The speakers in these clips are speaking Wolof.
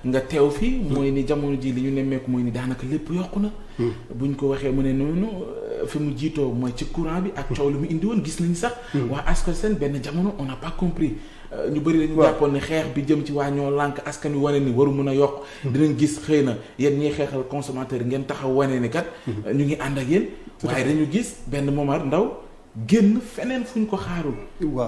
nga teew fii mooy ni jamono ji li ñu nemmeeku mooy ni daanaka lépp yokku na buñ ko waxee mu ne noonu fi mu jiitoo mooy ci courant bi ak coow lu mu indi woon gis nañ sax waa Ascosen benn jamono on n'a pas compris ñu bëri dañu jàppoon ne xeex bi jëm ci waa ñoo lànk askan wi wane ni waru mën a yokk dinañ gis xëy na yéen ñiy xeexal consommateur ngeen taxaw wane ni kat ñu ngi ànd ak yéen waaye dañu gis benn Momar Ndao génn feneen fuñ ko xaarul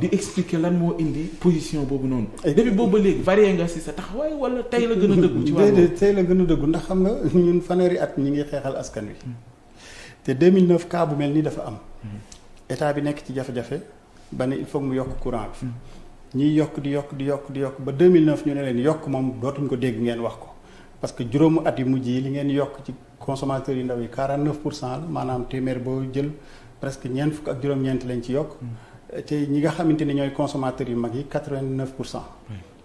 di expliquer lan moo indi position boobu noonu depuis boobu ba léegi varié nga si sa taxawaay wala tey la gën a dëggu ci wàllu tey la gën a dëggu ndax xam nga ñun fanweeri at ñi ngi xeexal askan wi te 2009 cas bu mel nii dafa am état bi nekk ci jafe-jafe ba ne il faut mu yokk courant bi ñiy yokk di yokk ba 2009 ñu ne leen yokk moom dootuñ ko dégg ngeen wax ko parce que juróomu at yi mujj yi li ngeen yokk ci consommateurs yi ndaw yi 49% la maanaam téeméer boo jël presque ñeent fukk ak juróom-ñeent lañ ci yokk te ñi nga xamante ni ñooy consommateurs yu mag yi 89%.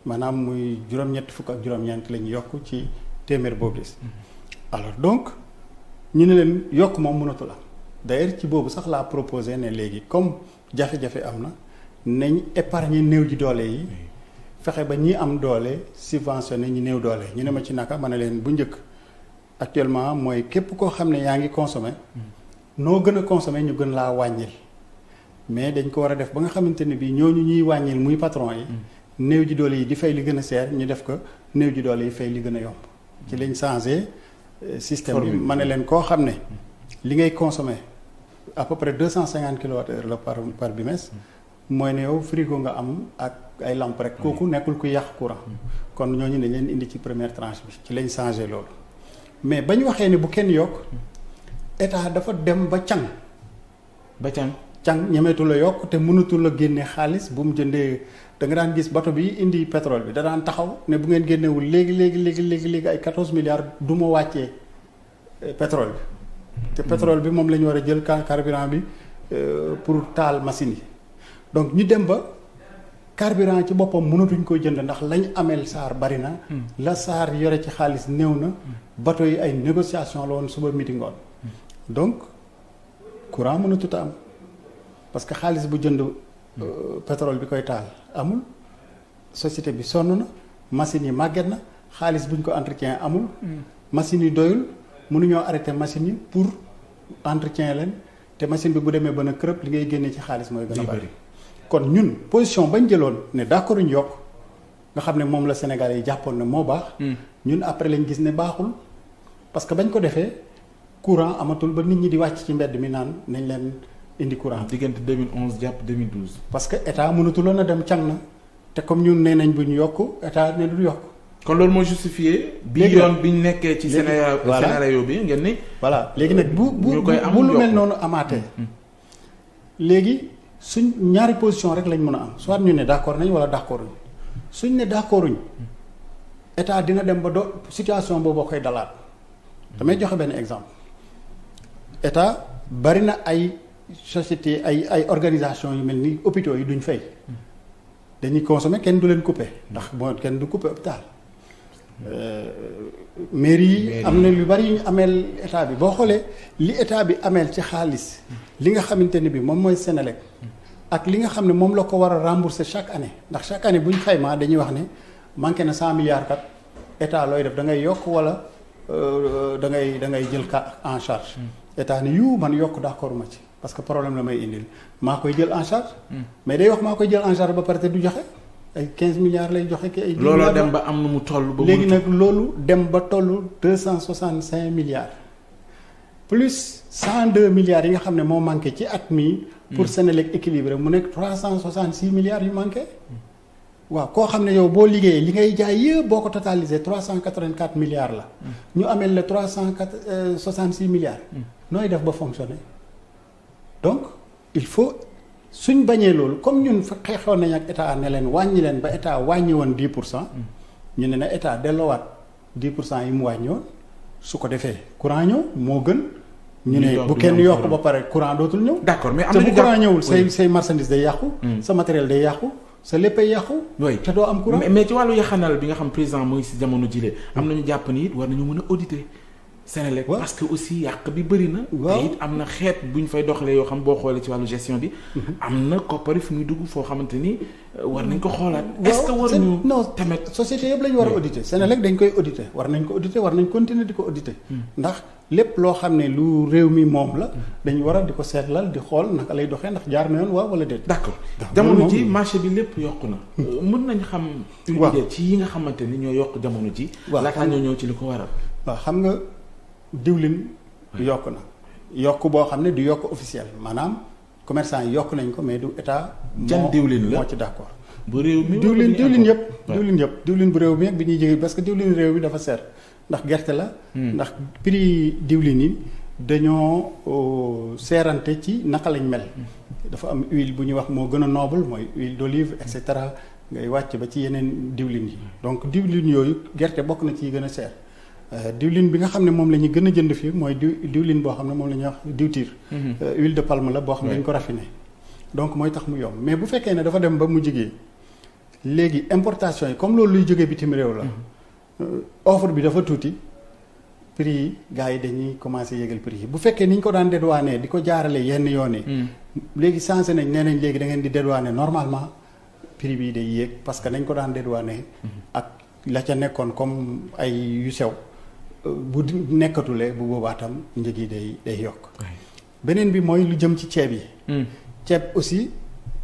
maanaam muy juróom-ñett fukk ak juróom-ñeent lañ yokk ci téeméer boo gis. alors donc ñu ne leen yokk moom mënatul am d'ailleurs ci boobu sax laa proposé ne léegi comme jafe-jafe am na nañ épargner néew ji doole yi fexe ba ñi am doole subventionné ñi néew doole ñu ne ma ci naka ma ne leen bu njëkk actuellement mooy képp koo xam ne yaa ngi consommé. noo gën a consommer ñu gën laa wàññil mais dañ ko war a def ba nga xamante ne bii ñooñu ñuy wàññil muy patron yi néew ji doole yi di fay li gën a seer ñu def ko néew ji doole yi fay li gën a yomb ci lañ changé système bi ma ne leen koo xam ne li ngay consommer à peu près 250 kilowattheures la par bimestre mooy ne yow frigo nga am ak ay lampe rek kooku nekkul ku yàq courant kon ñooñu dañ leen indi ci première tranche bi ci lañ changé loolu mais bañ waxee ne bu kenn yokk état dafa dem ba càng ñemeetu la yokk te mënatul la génne xaalis bu mu jëndee da nga daan gis bato bi indi pétrole bi da daan taxaw ne bu ngeen génnewul léegi ay 14 milliards du ma wàccee pétrole bi te pétrole bi moom la ñu war a jël carburant bi pour taal machine yi donc ñu dem ba carburant ci boppam mënatuñ koy jënd ndax lañ ameel SAR bari na la SAR yore ci xaalis néew na bato yi ay négociation la woon suba midi ngoon donc courant mënatut a am parce que xaalis bu jënd pétrole bi koy taal amul société bi sonn na machines yi màgget na xaalis buñ ko entretien amul machines yi doyul mënuñoo arrêté machines yi pour entretien leen te machine bi bu demee ba na kërëb li ngay génnee ci xaalis mooy gën a bari kon ñun position bañ jëloon ne d'accord ñu yokk nga xam ne moom la Sénégal yi jàppoon ne moo baax ñun après lañ gis ne baaxul parce que bañ ko defee courant amatul ba nit ñi di wàcc ci mbedd mi naan nañ leen indi courant diggante 2011 jàpp 2012. parce que état mënatuloon a dem càng na te comme ñun nee nañ bu ñu yokk état ne du yokk. kon loolu moo justifié. bi yoon bi ñu nekkee ci scénario bi ngeen ni. voilà léegi nag bu lu mel noonu amaatee. léegi suñ ñaari position rek lañ mën a am soit ñu ne d'accord nañ wala d'accorduñ suñ ne d'accorduñ état dina dem ba situation boobu koy dalaat damay joxe benn exemple. état bari na ay société ay organisation yu mel ni hôpitaux yi duñ fay dañuy consommer kenn du leen couper ndax bon kenn du couper hôpital mairie yi am na lu bari yu ñu ameel état bi boo xoolee li état bi ameel ci xaalis li nga xamante ni bi moom mooy Sénélec ak li nga xam ne moom la ko war a rembourser chaque année ndax chaque année bu ñu xaymaa dañuy wax ne manqué na 100 milliards kat état looy def da ngay yokk wala da ngay jël en charge état ni man yokk d'accord ma ci parce que problème la may indil maa koy jël en charge mais day wax maa koy jël en charge ba pare te du joxe ay 15 milliards lay joxe ki ay looloo dem ba am nu mu toll ba léegi nag loolu dem ba toll 265 milliards plus 102 milliards yi nga xam ne moo manqué ci at mi pour Sénélec équilibré mu nekk 366 milliards yu manqué waaw koo xam ne yow boo liggéeyee li ngay jaay yëpp boo ko totalisé 384 milliards la ñu amel la 366 milliards nooy def ba fonctionner donc il faut suñ bañee loolu comme ñun fa xeexoon nañ ak état ne leen wàññi leen ba état wàññi woon 10% ñu ne na état delloowaat 10% yi mu wàññi woon su ko defee courant ñëw moo gën ñu ne bu kenn yokk ba pare courant dootul ñëw d'accord mais am te na bu courant ñëwul say marchandise day yàqu sa matériel day yàqu sa léppay yàqu te doo am courant mais ci wàllu yaxanal bi nga xam président mooy si jamono jile am nañu jàpp ni it war nañu mën a auditer Senelec waaw parce que aussi yàq bi bëri na. waaw te it am na xeet bu ñu fay doxalee yoo xam boo xoolee ci wàllu gestion bi. am na koppari fu muy dugg foo xamante ni war nañ ko xoolaat. est-ce que war ñu non tamit société yëpp la ñu war a auditer Senelec dañ koy auditer war nañ ko auditer war nañ continuer di ko auditer. ndax lépp loo xam ne lu réew mi moom la. dañ war a di ko seetlal di xool naka lay doxee ndax jaar na yoon waaw wala déet. d'accord jamono ji marché bi lépp yokku na. mën nañ xam. une waaw idée ci yi nga xamante ni ñoo yokk jamono ji. waaw laataa ñoo ñëw ci li ko waral. waaw xam nga diwlin yokk na yokk boo xam ne du yokk officiel maanaam commerçant yi yokk nañ ko mais du état. jan diwlin la moo ci d'accord. bu réew mi diwlin yëpp diwlin bu réew mi ak bi ñuy jógee parce que diwlin réew mi dafa seer ndax gerte la. ndax prix diwlin yi dañoo seerante ci naka lañ mel. dafa am huile bu ñuy wax moo gën a noble mooy huile d'olive et cetera ngay wàcc ba ci yeneen diwlin yi donc diwlin yooyu gerte bokk na ci yi gën a seer. diwlin bi nga xam ne moom la ñuy gën a jënd fii mooy diwlin boo xam ne moom la ñuy wax diwtiir. huile de palme la boo xam ne dañ ko raffiné. donc mooy tax mu yomb mais bu fekkee ne dafa dem ba mu jigee léegi importation yi comme loolu luy jógee bitim réew la. offre bi dafa tuuti prix yi gars yi dañuy commencer yégal prix yi bu fekkee ni ñu ko daan dédouaner di ko jaarale yenn yoon yi. léegi changé nañ nee nañ léegi da ngeen di dédouaner normalement prix bi day yéeg parce que nañ ko daan dédouaner ak la ca nekkoon comme ay yu sew. bu nekkatulee bu boobaa tam njëg yi day yokk. beneen bi mooy lu jëm ci ceeb yi. ceeb aussi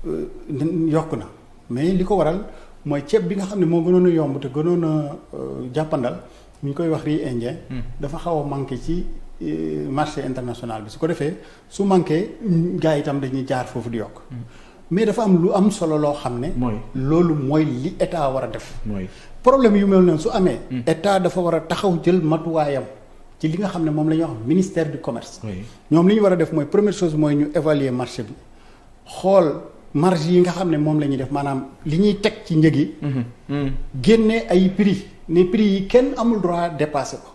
yokk na mais li ko waral mooy ceeb bi nga xam ne moo gënoon a yomb te gënoon a jàppandal ñu koy wax riz indien. dafa xaw a manqué ci marché international bi su ko defee su manqué gars yi itam dañuy jaar foofu di yokk. mais dafa am lu am solo loo xam ne. loolu mooy li état war a def. problème yu mel noonu su amee. état dafa war a taxaw jël matuwaayam ci li nga xam ne moom la ñuy wax ministère du commerce. ñoom li ñu war a def mooy première chose mooy ñu évaluer marché bi xool marge yi nga xam ne moom la ñuy def maanaam li ñuy teg ci njëg yi. génne ay prix ne prix yi kenn amul droit dépasser ko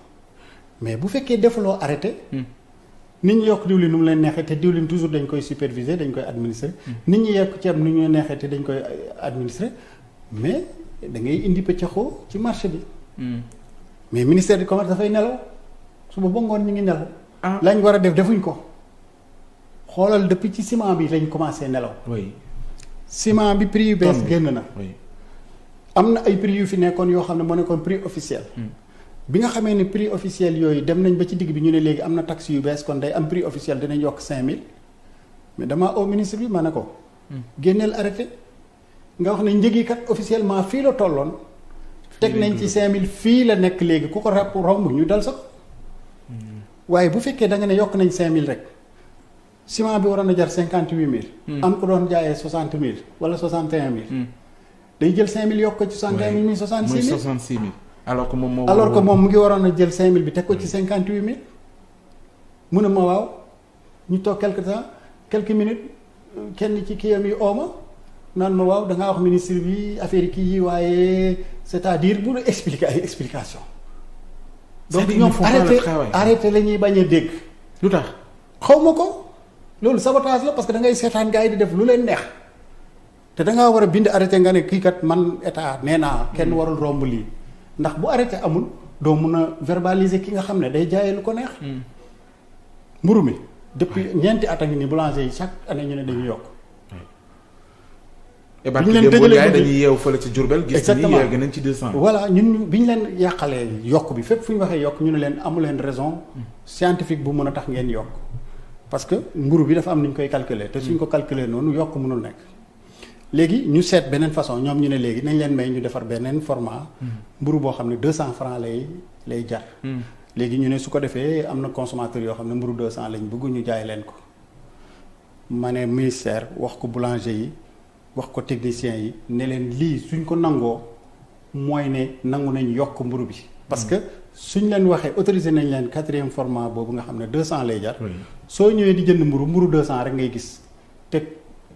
mais bu fekkee defaloo arrêté. nit ñi yokk diwlin nu mu leen neexee te diwlin toujours dañ koy superviser dañ koy administrer. nit ñi yokk ceeb nu ñu neexee te dañ koy administrer mais. da ngay indi pëccaxoo ci marché bi. mais ministère du commerce dafay nelaw suba ba ngoon ñu ngi nelaw. lañ war a def defuñ ko. xoolal depuis ci ciment bi lañ commencé nelaw. ciment bi prix yu bees génn na. am na ay prix yu fi nekkoon yoo xam ne moo nekkoon prix officiel. bi nga xamee ne prix officiel yooyu dem nañ ba ci digg bi ñu ne léegi am na taxe yu bees kon day am prix officiel dinañ yokk 5000 mais damaa au ministre bi ma ne ko. génneel arrêté. nga wax ne njëg yi kat officiellement fii la tolloon teg nañ ci 5000 fii la nekk léegi ku ko ràpp romb ñu dal sax waaye bu fekkee da nga ne yokk nañ 5000 rek ciment bi waroon a jar 58000. am ko doon jaayee 60000 wala 61000. day jël 5000 yokk ko ci 61000 muy 66000 muy 66000. alors que moom mu ngi waroon a jël 5000 bi teg ko ci 58000 mu ne ma waaw ñu toog quelques minutes kenn ci kiyam yi ooma naan ma waaw da ngaa wax ministre bi affaire kii yi waaye c'est-à-dire bu expliquer ay explication donc ñoom arrêté la ñuy bañ a dégg. lu tax xaw ma ko loolu sabotage la parce que da ngay seetaan gars yi di def lu leen neex te da ngaa war a bind arrêté nga ne kii kat man état nee naa kenn warul romb lii ndax bu arrêté amul doo mun a verbaliser ki nga xam ne day jaayee lu ko neex. mburu mi depuis ñeenti at a ngi ni boulanger yi chaque année ñu ne dañuy yokk. bi ñu leen tëjalee dañuy yeewu fële ci Diourbel. gis ni yegg nañ ci 200. voilà ñun bi ñu leen yàqalee yokk bi fépp fu ñu waxee yokk ñu ne leen amu leen raison scientifique bu mën a tax ngeen yokk parce que mburu bi dafa am ni ñu koy calculer te suñ ko calculer noonu yokk mënul nekk. léegi ñu seet beneen façon ñoom ñu ne léegi nañ leen may ñu defar beneen format. mburu boo xam ne 200 francs lay jar. léegi ñu ne su ko defee am na consommateur yoo xam ne mburu 200 lañ bëgg ñu jaay leen ko ma ne ministère wax ko boulanger yi. wax ko technicien yi ne leen lii suñ ko nangoo mooy ne nangu nañ yokk mburu bi parce que suñ leen waxee autorisé nañ leen 4e format boobu nga xam ne 200 lay jar. soo ñëwee di jënd mburu 200 rek ngay gis te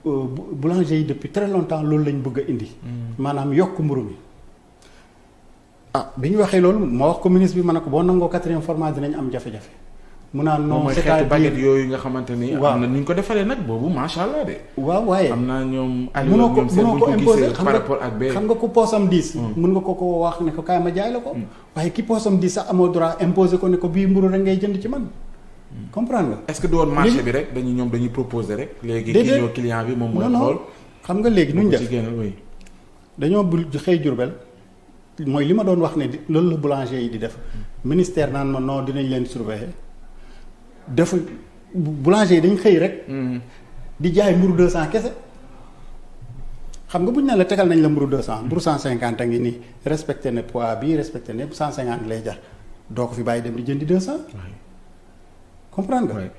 boulanger yi depuis très longtemps loolu lañ bëgg a indi. maanaam yokk mburu mi. bi ñu waxee loolu ma wax ko ministre bi ma ne ko boo nangoo 4e format dinañ am jafe-jafe mu naan non mooy xeetu baguette yooyu nga xamante ni. waaw am na nu ñu ko defaree nag boobu macha allah de. waaw waaye am naa ñoom. mënoo ko imposer par rapport ak bee. xam nga ku poosam 10. mën nga ko wax ne ko kaay ma jaay la ko. waaye ki poosam 10 sax amoo droit imposer ko ne ko bii mburu rek ngay jënd ci man. comprendre nga. est-ce que du woon marché bi rek dañuy proposer rek. léegi kii ñëw client bi moom mooy xool. xam nga léegi nu ñu def dañoo xëy Jurbel mooy li ma doon wax ne loolu la boulanger yi di def ministère naan ma non dinañ leen surveiller dafa boulanger yi dañ xëy rek. di jaay mburu 200 kese. xam nga bu ñu ne la tegal nañ la mburu 200 mburu 150 a ngi nii respecté ne poids bi respecté ne 150 lay jar doo ko fi bàyyi dem di jëndi 200. comprendre nga.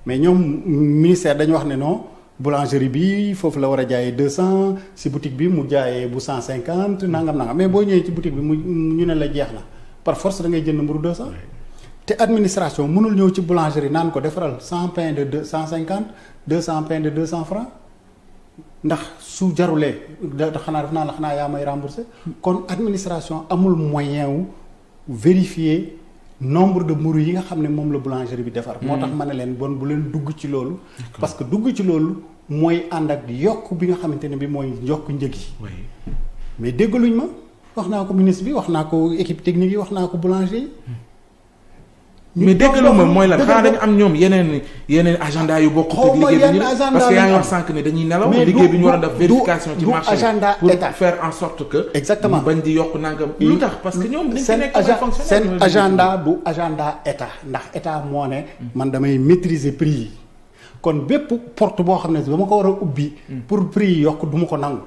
mais ñoom ministère dañu wax ne non boulangerie bi foofu la war a jaayee 200 si boutique bi mu jaayee bu 150 nangam mais boo ñëwee ci boutique bi ñu ne la jeex na par force da ngay jënd mburu 200. te administration mënul ñëw ci boulangerie naan ko defaral 100 pain de 150 200 pain de 200 francs ndax su jarulee xanaa def naa la xanaa yaa may rembourser kon administration amul moyen wu vérifier nombre de mburu yi nga xam ne moom la boulangerie bi defar. moo tax ma ne leen bon bu leen dugg ci loolu. parce que dugg ci loolu mooy ànd ak yokk bi nga xamante ne bi mooy yokk njëg yi. mais déggaluñ ma wax naa ko ministre bi wax naa ko équipe technique yi wax naa ko boulanger yi. mais déggalu ma mooy lan xanaa dañu am ñoom yeneen agenda yu bokk. xaw ma yenn agenda parce que yaa ngi wax sànq ne dañuy nelaw. liggéey bi ñu war a def vérification ci marché agenda pour état faire en sorte que. exactement bañ di yokk nangam. lu tax parce que ñoom dañ ci nekk ay fonctionnaire seen agenda du agenda état ndax état moo ne. man damay maîtriser prix yi. kon bépp porte boo xam ne ba ma ko war a ubbi. pour prix yi yokk du ma ko nangu.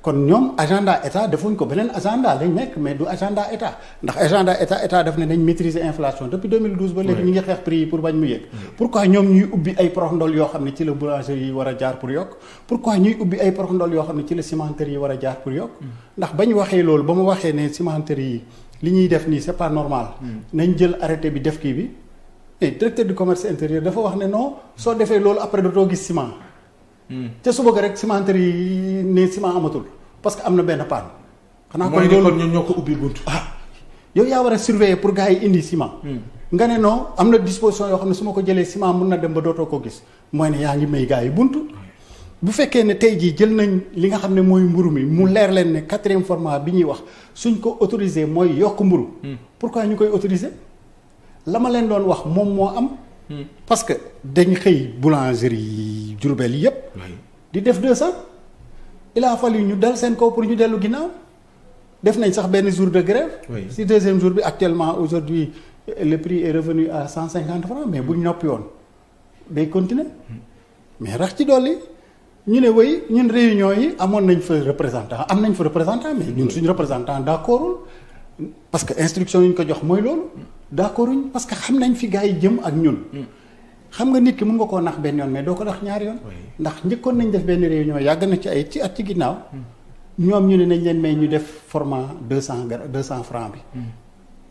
kon ñoom agenda état defuñ ko beneen agenda lañ nekk mais du agenda état ndax agenda état daf ne nañ maîtriser inflation depuis 2012 ba léegi ñu ngi xeex prix yi pour bañ mu yëg. pourquoi ñoom ñuy ubbi ay porox ndol yoo xam ne ci la boulangerie yi war a jaar pour yokk pourquoi ñuy ubbi ay porox ndol yoo xam ne ci la cimenterie yi war a jaar pour yokk. ndax bañ waxee loolu ba ma waxee ne cimenterie yi li ñuy def nii c'est pas normal. nañ jël arrêté bi def kii bi et directeur du commerce intérieur dafa wax ne non soo defee loolu après dootoo gis ciment. te suba ga rek cimenterie yi ne ciment amatul parce que am na benn panne. xanaa kon loolu ñoom ñoo ko ubbi buntu. yow yaa war a surveiller pour gars yi indi ciment. nga ne non am na disposition yoo xam ne su ma ko jëlee ciment mun na dem ba dootoo ko gis mooy ne yaa ngi may gars yi buntu. bu fekkee ne tey jii jël nañ li nga xam ne mooy mburu mi mu leer leen ne 4e format bi ñuy wax suñ ko autorisé mooy yokk mburu pourquoi ñu koy autorisé la ma leen doon wax moom moo am. parce que dañ xëy boulangerie Diourbel yépp di def 200 il a fallu ñu dal seen kaw pour ñu dellu ginnaaw def nañ sax benn jour de grève. si 2e jour bi actuellement aujourd'hui le prix est revenu à 150 francs mais bu ñu noppi woon day continuer mais rax ci dolli ñu ne way ñun réunion yi amoon nañ fa représentant am nañ fa représentant mais ñun suñu représentant d'accordul parce que instruction yi ñu ko jox mooy loolu d'accorduñ parce que xam nañ fi gars yi jëm ak ñun. xam nga nit ki mën nga koo nax benn yoon mais doo ko nax ñaari yoon. ndax njëkkoon nañ def benn réunion yàgg na ci ay ci at ci ginnaaw. ñoom ñu ne nañ leen may ñu def format 200 francs bi.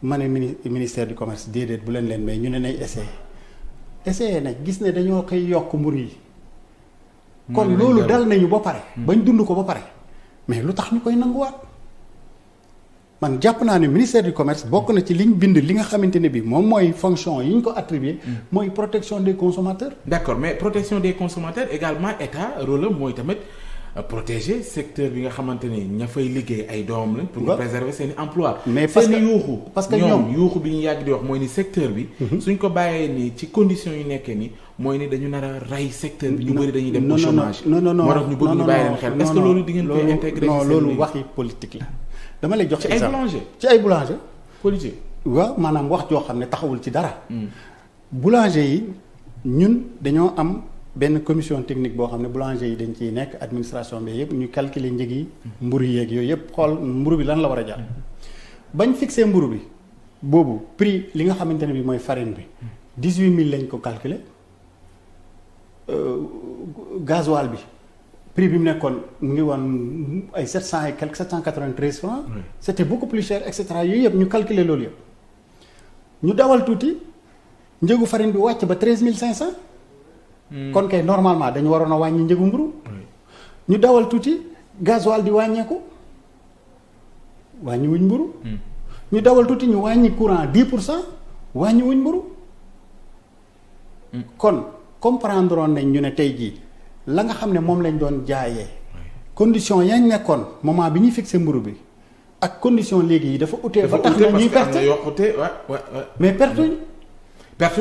ma ne ministère du commerce déedéet bu leen may ñu ne nañ essayer nag gis ne dañoo koy yokk mburu yi. kon loolu dal nañu ba pare. bañ dund ko ba pare mais lu tax ñu koy nanguwaat. man jàpp naa ne ministère du commerce bokk na ci liñ bind li nga xamante ne bi moom mooy fonction yi ñu ko attribué mooy protection des consommateurs. d'accord mais protection des consommateurs également état rôle am mooy tamit protéger secteur bi nga xamante ni ña fay liggéey ay doomam lañ. pour ñu préserver seen i emploi. mais parce que yuuxu parce que ñoom yuuxu bi ñu yàgg di wax mooy ni secteur bi. suñ ko bàyyee ni ci conditions yu nekkee ni mooy ni dañu nar a rey secteur bi. ñu bëri dañuy dem au chômage. non moo tax ñu bëgg ñu bàyyi leen xel est-ce que loolu di ngeen koy intégrer. non loolu waxi politique la. dama lay jox ci ay boulanger ci ay boulanger politique. waaw maanaam wax joo xam ne taxawul ci dara. boulanger yi ñun dañoo am benn commission technique boo xam ne boulanger yi dañ ciy nekk administration bi yëpp ñu calculer njëg yi. mburu yeeg yooyu yëpp xool mburu bi lan la war a jar. bañ fixé mburu bi boobu prix li nga xamante ne bi mooy farine bi 18000 lañ ko calculer gasoil bi. prix bi mu nekkoon mu ngi woon ay 700 et quelque 793 francs. c'était beaucoup plus cher et cetera yooyu yëpp ñu calculer loolu yëpp. ñu dawal tuuti njëgu farine bi wàcc ba 13500. kon kay normalement dañu waroon a wàññi njëgu mburu. ñu dawal tuuti gasoil di wàññeeku wàññi wuñ mburu. ñu dawal tuuti ñu wàññi courant 10% wàññi wuñ mburu. kon comprendre nañ ñu ne tey jii la nga xam ne moom lañ doon jaayee condition yañ nekkoon moment bi ñuy fixé mburu bi ak condition léegi yi dafa utee ba tax na ñuy perte mais perte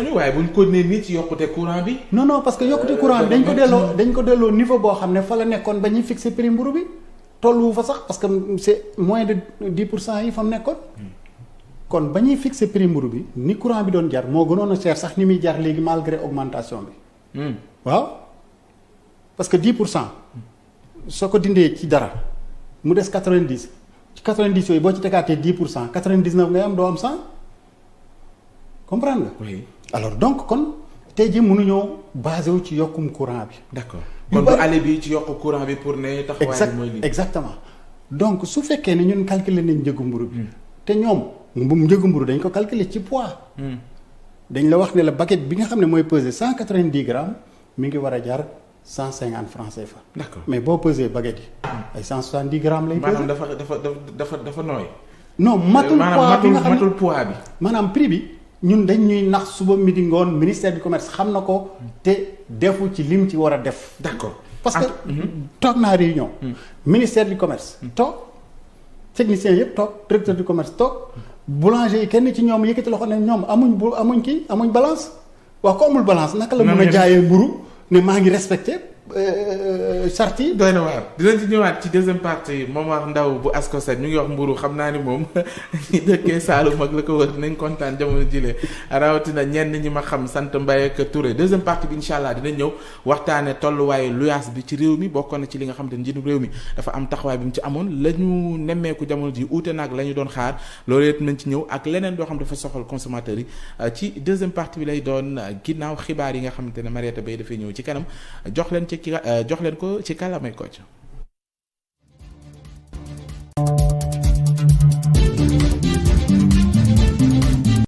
ñu waaye buñ ko nee nii ci yokkute courant bi. non parce que yokkute courant bi dañ ko delloo niveau boo xam ne fa la nekkoon ba ñuy fixé prix mburu bi tolluwu fa sax parce que c'est moins de 10% yi fa mu nekkoon. kon ba ñuy fixé prix mburu bi ni courant bi doon jar moo gënoon a cher sax ni muy jar léegi malgré augmentation bi. waaw parce que 10% soo ko dindee ci dara mu des 90 ci 90 yooyu boo ci tegaatee 10% 99 ngay am doo am 100. comprendre nga. oui alors donc kon tey jii mënuñoo basé wu ci yokkum courant bi. d'accord kon du aller bi ci yokk courant bi pour ne taxawaay bi mooy lii. exactement donc su fekkee ne ñun calculer nañ njëgu mburu bi. te ñoom njëgu mburu dañ ko calculer ci poids. dañ la wax ne la baguette bi nga xam ne mooy peser 190 grammes mi ngi war a jar 150 francs CFA. d'accord mais boo peser baguette yi. ay 170 grammes lay peser. maanaam dafa nooy. non matul poids bi nga xam ne matul poids bi. maanaam prix bi. ñun dañ ñuy nax suba midi ngoon ministère du commerce xam na ko te defu ci lim ci war a def. d'accord parce que toog naa réunion. ministère du commerce. toog technicien yëpp toog directeur du commerce toog boulanger yi kenn ci ñoom yëkkati loxo ne ñoom amuñ balance waaw ko amul balance naka la mën a jaayee mburu ne maa ngi respecté charte yi. doy na waar dinañ ci ñëwaat ci deuxième partie Momar Ndao bu Ascosen ñu ngi wax mburu xam naa ni moom ñi dëkkee Saalum ak la ko wër dinañ kontaan jamono jile rawatina ñenn ñi ma xam sant Mbaye ak Touré deuxième partie bi incha allah dinañ ñëw waxtaane tolluwaayu luyaas bi ci réew mi bokkoon na ci li nga xam te njiitu réew mi dafa am taxawaay bi mu ci amoon la ñu nemmeeku jamono ji uute naag la ñu doon xaar loolu yëpp nañ ci ñëw ak leneen doo xam dafa soxal consommateurs yi ci deuxième partie bi lay doon ginnaaw xibaar yi nga xamante ne Marieta Bay dafay ñëw ci kanam jox leen ko ci kàllaamay Kocc